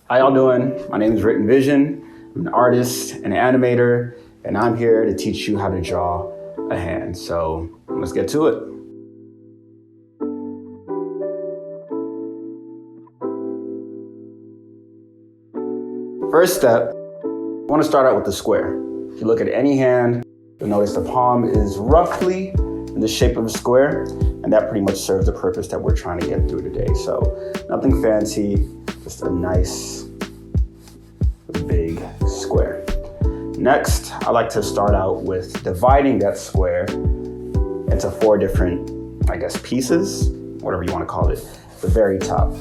How y'all doing? My name is Written.Vision. I'm an artist and animator, and I'm here to teach you how to draw a hand. So let's get to it. First step, I want to start out with the square. If you look at any hand, you'll notice the palm is roughly in the shape of a square, and that pretty much serves the purpose that we're trying to get through today. So nothing fancy, just a nice big square. Next, I like to start out with dividing that square into 4 different, pieces, whatever you want to call it, at the very top.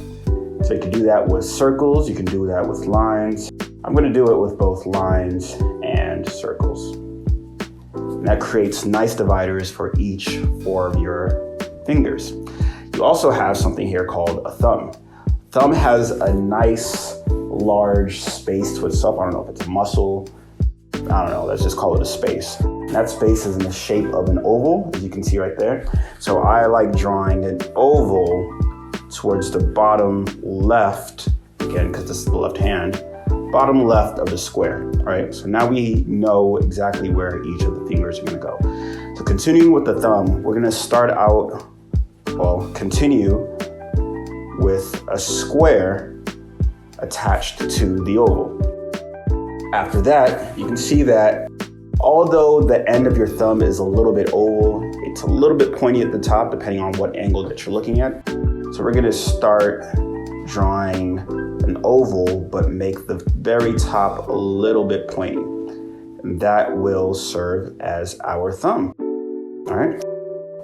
So you can do that with circles, you can do that with lines. I'm going to do it with both lines and circles. And that creates nice dividers for each 4 of your fingers. You also have something here called a thumb. Thumb has a nice large space to itself. I don't know if it's a muscle. I don't know, let's just call it a space. That space is in the shape of an oval, as you can see right there. So I like drawing an oval towards the bottom left, again, because this is the left hand, bottom left of the square, right? So now we know exactly where each of the fingers are gonna go. So continuing with the thumb, we're gonna continue with a square attached to the oval. After that, you can see that although the end of your thumb is a little bit oval, it's a little bit pointy at the top depending on what angle that you're looking at. So we're gonna start drawing an oval, but make the very top a little bit pointy. And that will serve as our thumb, all right?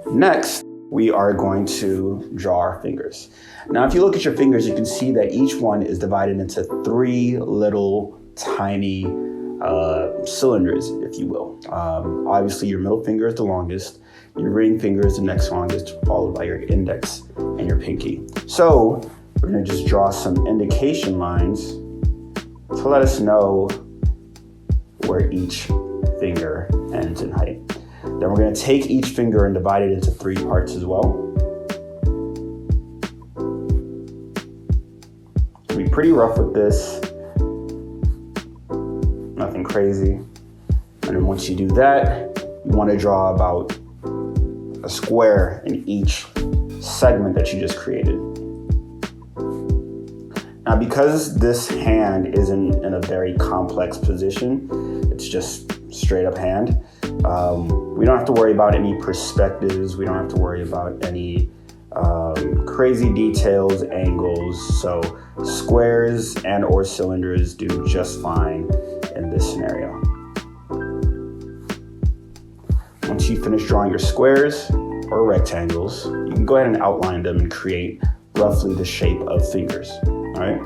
Next, we are going to draw our fingers. Now, if you look at your fingers, you can see that each one is divided into 3 little tiny cylinders, if you will. Obviously, your middle finger is the longest, your ring finger is the next longest, followed by your index and your pinky. So we're gonna just draw some indication lines to let us know where each finger ends in height. Then we're gonna take each finger and divide it into 3 parts as well. Be pretty rough with this, nothing crazy. And then once you do that, you wanna draw about a square in each segment that you just created. Now, because this hand isn't in a very complex position, it's just straight up hand, we don't have to worry about any perspectives, we don't have to worry about any crazy details, angles, so squares and or cylinders do just fine in this scenario. Once you finish drawing your squares or rectangles, you can go ahead and outline them and create roughly the shape of fingers, all right?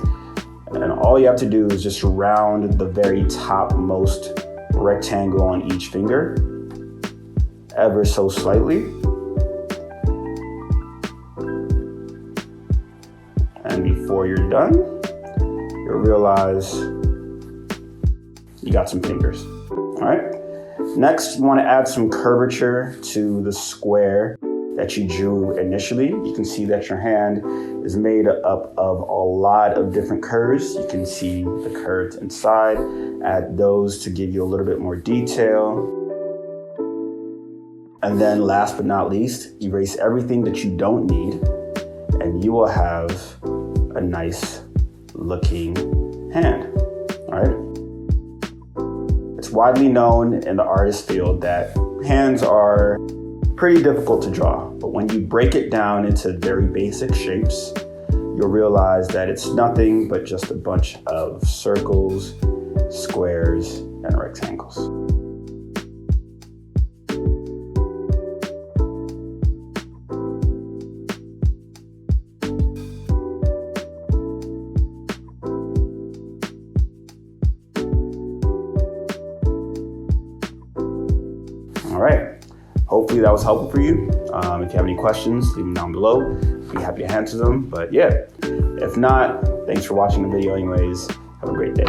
And all you have to do is just round the very topmost rectangle on each finger ever so slightly. And before you're done, you'll realize you got some fingers, all right? Next, you want to add some curvature to the square that you drew initially. You can see that your hand is made up of a lot of different curves. You can see the curves inside. Add those to give you a little bit more detail. And then last but not least, erase everything that you don't need, and you will have a nice looking hand, all right? It's widely known in the artist field that hands are pretty difficult to draw, but when you break it down into very basic shapes, you'll realize that it's nothing but just a bunch of circles, squares, and rectangles. All right, hopefully that was helpful for you. If you have any questions, leave them down below. Be happy to answer them, but yeah, if not, thanks for watching the video anyways. Have a great day.